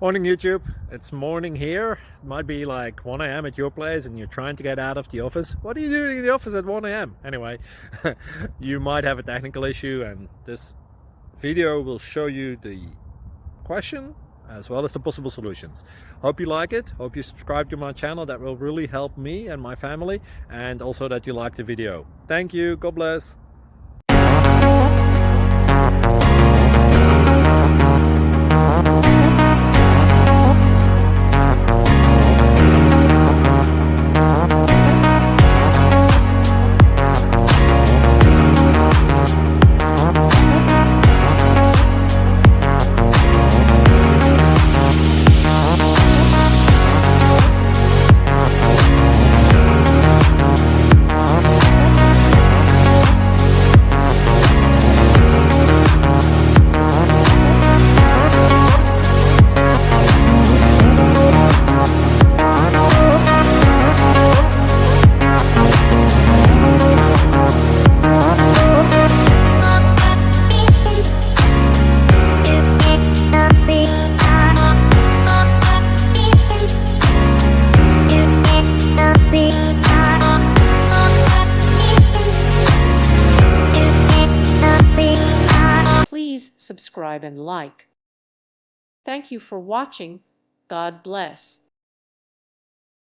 Morning YouTube, it's morning here. It might be like 1 a.m. at your place and you're trying to get out of the office. What are you doing in the office at 1 a.m.? Anyway, you might have a technical issue and this video will show you the question as well as the possible solutions. Hope you like it, hope you subscribe to my channel. That will really help me and my family, and also that you like the video. Thank you, God bless. Please subscribe and like. Thank you for watching. God bless.